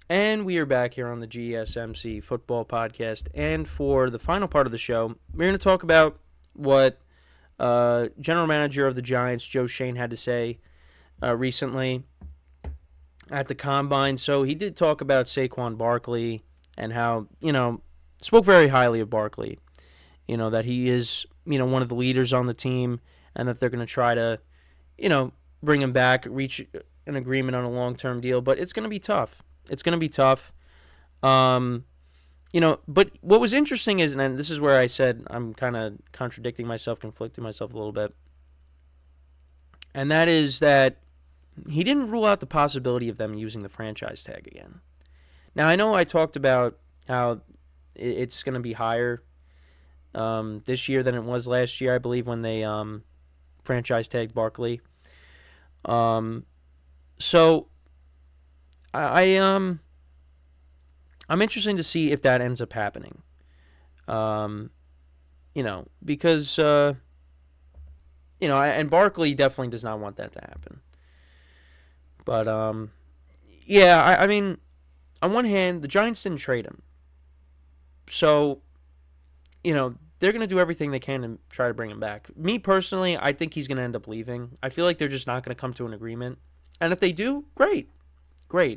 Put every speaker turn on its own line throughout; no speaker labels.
And we are back here on the GSMC Football Podcast. And for the final part of the show, we're going to talk about what General Manager of the Giants, Joe Schoen, had to say recently at the Combine. So he did talk about Saquon Barkley and how, spoke very highly of Barkley. That he is, one of the leaders on the team and that they're going to try to, bring him back, reach an agreement on a long-term deal. But it's going to be tough. It's going to be tough. But what was interesting is, and this is where I said I'm kind of contradicting myself, conflicting myself a little bit, and that is that he didn't rule out the possibility of them using the franchise tag again. Now, I know I talked about how it's going to be higher this year than it was last year, I believe, when they franchise tagged Barkley. So I'm interested to see if that ends up happening. Because and Barkley definitely does not want that to happen. But I mean, on one hand, the Giants didn't trade him, so they're going to do everything they can to try to bring him back. Me personally, I think he's going to end up leaving. I feel like they're just not going to come to an agreement. And if they do, great. But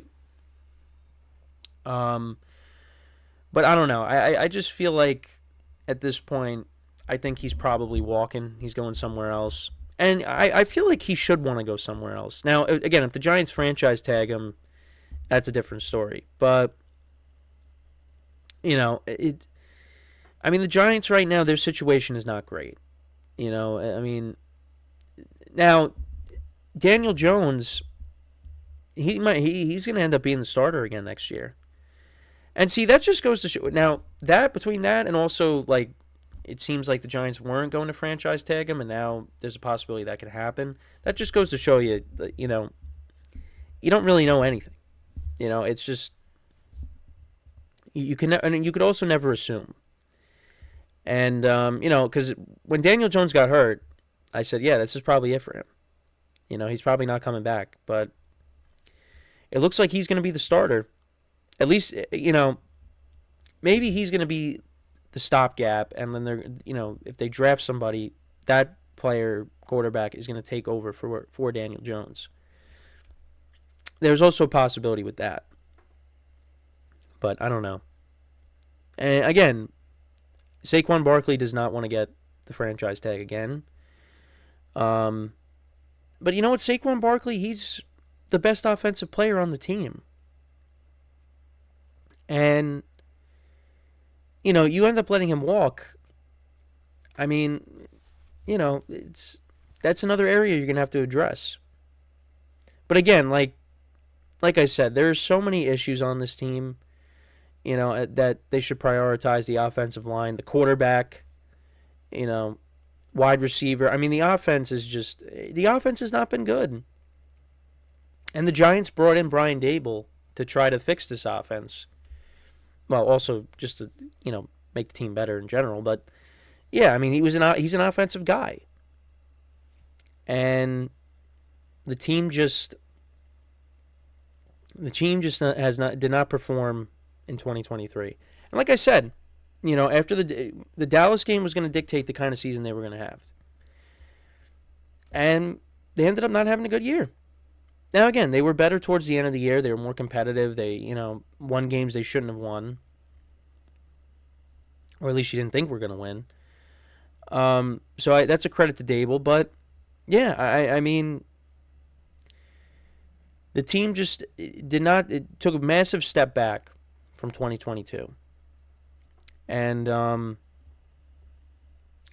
I don't know. I just feel like at this point, I think he's probably walking. He's going somewhere else. And I feel like he should want to go somewhere else. Now, again, if the Giants franchise tag him, that's a different story. But, the Giants right now, their situation is not great. Now, Daniel Jones, he's going to end up being the starter again next year. And see, that just goes to show. Now, between that and also, like, it seems like the Giants weren't going to franchise tag him, and now there's a possibility that could happen. That just goes to show you, you don't really know anything. It's just you could also never assume. And because when Daniel Jones got hurt, I said, yeah, this is probably it for him. He's probably not coming back, but it looks like he's going to be the starter. At least, maybe he's going to be the stopgap, and then they're, if they draft somebody, that player, quarterback, is going to take over for Daniel Jones. There's also a possibility with that, but I don't know. And again, Saquon Barkley does not want to get the franchise tag again. But you know what, Saquon Barkley, he's the best offensive player on the team. And, you end up letting him walk. I mean, that's another area you're going to have to address. But again, like I said, there are so many issues on this team, that they should prioritize the offensive line, the quarterback, wide receiver. I mean, the offense has not been good. And the Giants brought in Brian Daboll to try to fix this offense. Well, also just to, make the team better in general. But, yeah, I mean, he's an offensive guy. And the team just did not perform in 2023. And like I said, after the Dallas game was going to dictate the kind of season they were going to have. And they ended up not having a good year. Now, again, they were better towards the end of the year. They were more competitive. They, won games they shouldn't have won. Or at least you didn't think we're going to win. So that's a credit to Daboll. But, yeah, I mean, the team just it took a massive step back from 2022. And,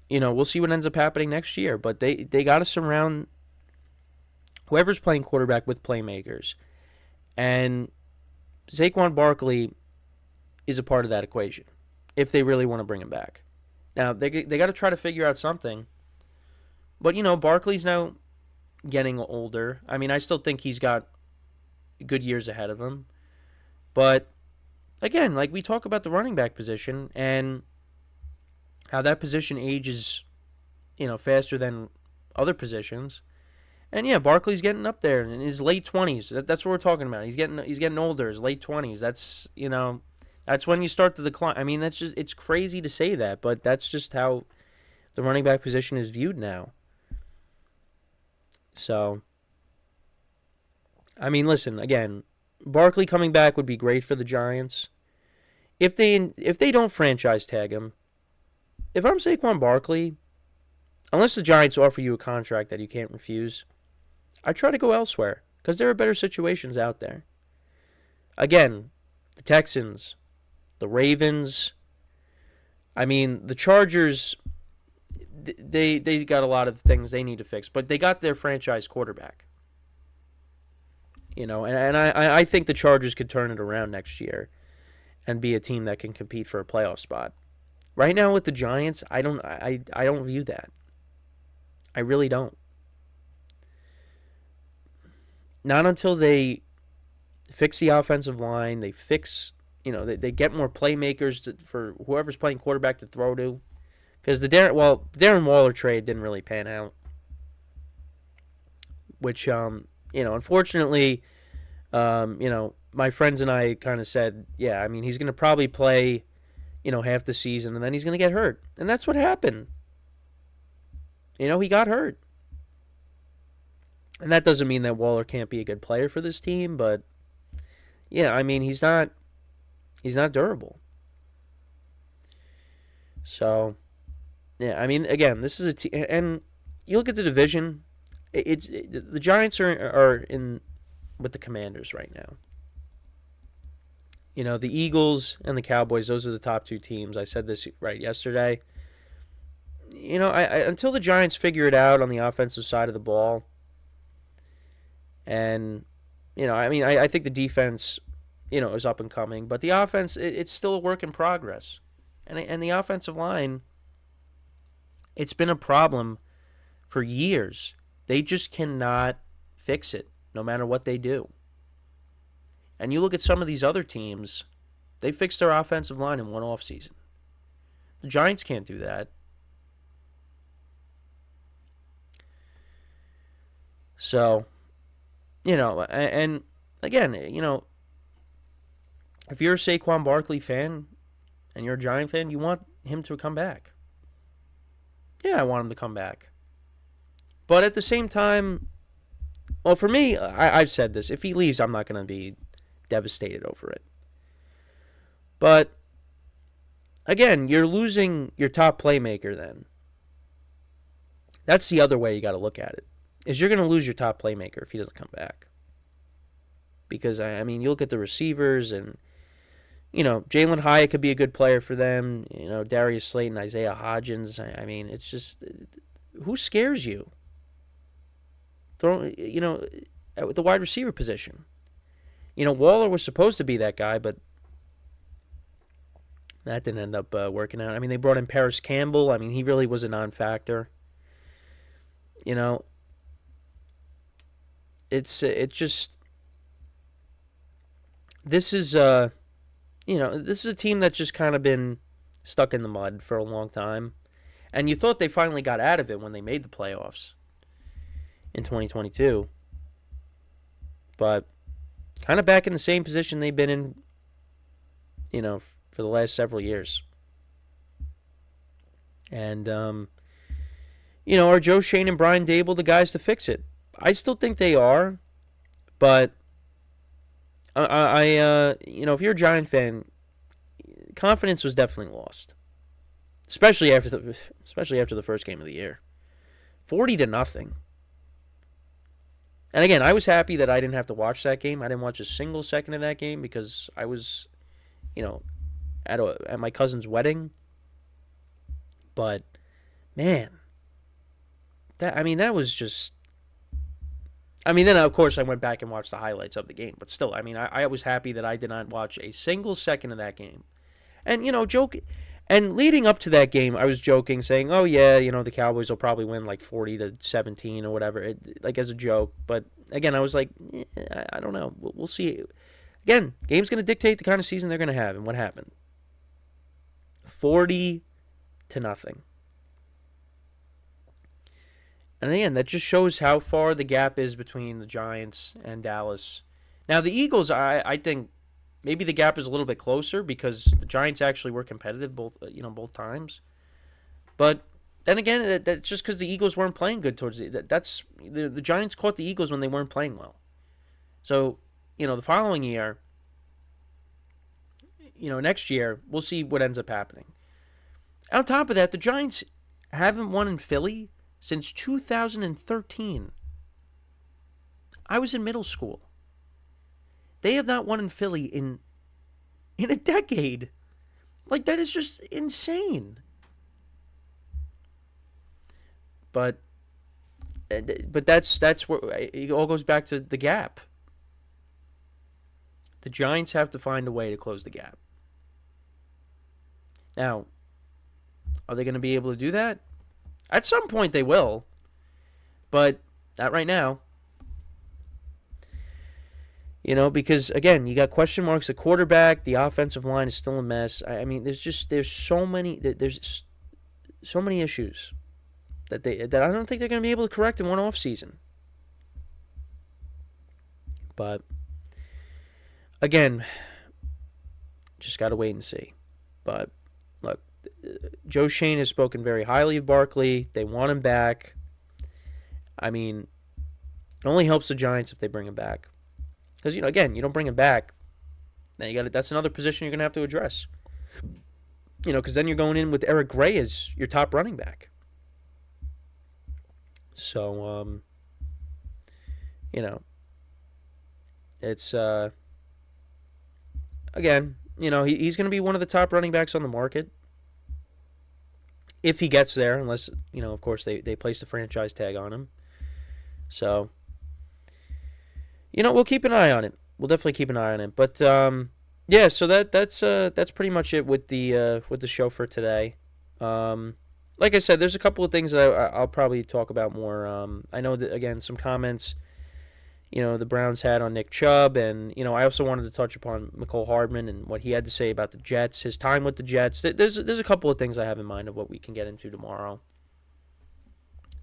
we'll see what ends up happening next year. But they got to surround whoever's playing quarterback with playmakers. And Saquon Barkley is a part of that equation if they really want to bring him back. Now, they got to try to figure out something. But, Barkley's now getting older. I mean, I still think he's got good years ahead of him. But, again, like we talk about the running back position and how that position ages, faster than other positions. And yeah, Barkley's getting up there in his late 20s. That's what we're talking about. He's getting older. His late 20s. That's when you start to decline. I mean, it's crazy to say that, but that's just how the running back position is viewed now. So, I mean, listen, again, Barkley coming back would be great for the Giants. If they don't franchise tag him, if I'm Saquon Barkley, unless the Giants offer you a contract that you can't refuse, I try to go elsewhere because there are better situations out there. Again, the Texans, the Ravens. I mean, the Chargers. They got a lot of things they need to fix, but they got their franchise quarterback. And I think the Chargers could turn it around next year and be a team that can compete for a playoff spot. Right now with the Giants, I don't view that. I really don't. Not until they fix the offensive line, they fix, they get more playmakers for whoever's playing quarterback to throw to. Because the Darren Waller trade didn't really pan out. Which, unfortunately, my friends and I kind of said, yeah, I mean, he's going to probably play, half the season, and then he's going to get hurt. And that's what happened. He got hurt. And that doesn't mean that Waller can't be a good player for this team, but, yeah, I mean, he's not durable. So, yeah, I mean, again, this is a team, and you look at the division, the Giants are in with the Commanders right now. The Eagles and the Cowboys, those are the top two teams. I said this right yesterday. Until the Giants figure it out on the offensive side of the ball, and, I think the defense, is up and coming, but the offense, it's still a work in progress. And the offensive line, it's been a problem for years. They just cannot fix it, no matter what they do. And you look at some of these other teams, they fixed their offensive line in one offseason. The Giants can't do that. So, and again, if you're a Saquon Barkley fan and you're a Giant fan, you want him to come back. Yeah, I want him to come back. But at the same time, well, for me, I've said this. If he leaves, I'm not going to be devastated over it. But, again, you're losing your top playmaker then. That's the other way you got to look at it. Is you're going to lose your top playmaker if he doesn't come back. Because, I mean, you look at the receivers and, Jalen Hyatt could be a good player for them. Darius Slayton, Isaiah Hodgins. I mean, it's just, who scares you? At the wide receiver position. Waller was supposed to be that guy, but that didn't end up working out. I mean, they brought in Paris Campbell. I mean, he really was a non-factor. It's just, this is this is a team that's just kind of been stuck in the mud for a long time. And you thought they finally got out of it when they made the playoffs in 2022. But kind of back in the same position they've been in, for the last several years. And, are Joe Schoen and Brian Dable the guys to fix it? I still think they are, but if you're a Giant fan, confidence was definitely lost, especially after the first game of the year, 40-0. And again, I was happy that I didn't have to watch that game. I didn't watch a single second of that game because I was, at my cousin's wedding. But man, that was just. Then of course I went back and watched the highlights of the game. But still, I was happy that I did not watch a single second of that game. And and leading up to that game, I was joking, saying, "Oh yeah, the Cowboys will probably win like 40-17 or whatever," like as a joke. But again, I was like, I don't know. We'll see. Again, game's going to dictate the kind of season they're going to have, and what happened? 40-0. And again, that just shows how far the gap is between the Giants and Dallas. Now, the Eagles, I think maybe the gap is a little bit closer because the Giants actually were competitive both times. But then again, that's just because the Eagles weren't playing good towards the Giants caught the Eagles when they weren't playing well. So, the following year, next year, we'll see what ends up happening. On top of that, the Giants haven't won in Philly since 2013. I was in middle school. They have not won in Philly in a decade. Like, that is just insane. But that's where it all goes back to the gap. The Giants have to find a way to close the gap. Now, are they going to be able to do that? At some point they will, but not right now. Because again, you got question marks at quarterback. The offensive line is still a mess. I mean, there's so many issues that I don't think they're going to be able to correct in one off season. But again, just got to wait and see. But look, Joe Schoen has spoken very highly of Barkley. They want him back. I mean, it only helps the Giants if they bring him back. Because, again, you don't bring him back, then that's another position you're going to have to address. Because then you're going in with Eric Gray as your top running back. So, it's, again, he's going to be one of the top running backs on the market. If he gets there, unless, of course, they place the franchise tag on him. So, we'll keep an eye on it. We'll definitely keep an eye on it. But, yeah, so that's pretty much it with the show for today. Like I said, there's a couple of things that I'll probably talk about more. I know that, again, some comments, the Browns had on Nick Chubb, and, I also wanted to touch upon Mecole Hardman and what he had to say about the Jets, his time with the Jets. There's a couple of things I have in mind of what we can get into tomorrow.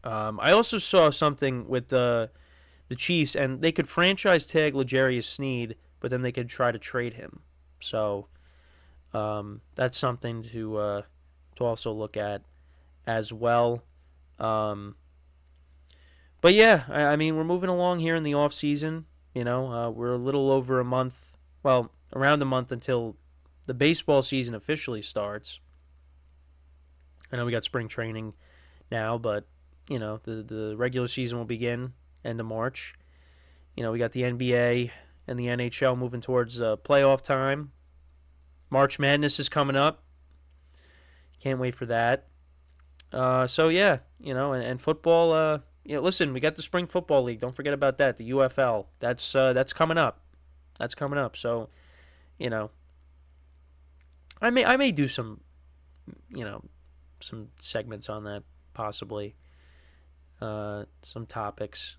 I also saw something with the Chiefs, and they could franchise tag L'Jarius Sneed, but then they could try to trade him. So that's something to also look at as well. But yeah, I mean, we're moving along here in the off season. We're a little over a month, well, around a month until the baseball season officially starts. I know we got spring training now, but the regular season will begin end of March. We got the NBA and the NHL moving towards playoff time. March Madness is coming up. Can't wait for that. So yeah, and football. Listen, we got the Spring Football League. Don't forget about that. The UFL. That's coming up. That's coming up. So, I may do some, some segments on that possibly. Some topics,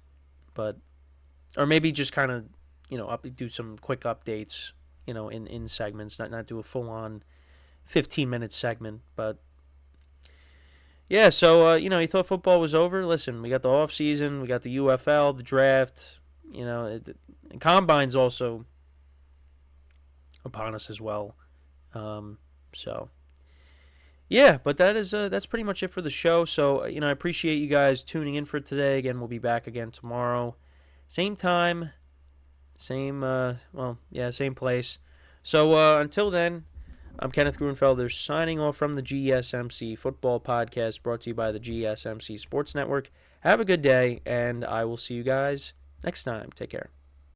or maybe just kind of, do some quick updates, in segments. Not do a full on 15-minute segment, but. Yeah, so, you thought football was over? Listen, we got the off season, we got the UFL, the draft, and Combine's also upon us as well. So, yeah, but that's pretty much it for the show. So, I appreciate you guys tuning in for today. Again, we'll be back again tomorrow. Same time, same place. So, until then, I'm Kenneth Grunfelder signing off from the GSMC Football Podcast brought to you by the GSMC Sports Network. Have a good day, and I will see you guys next time. Take care.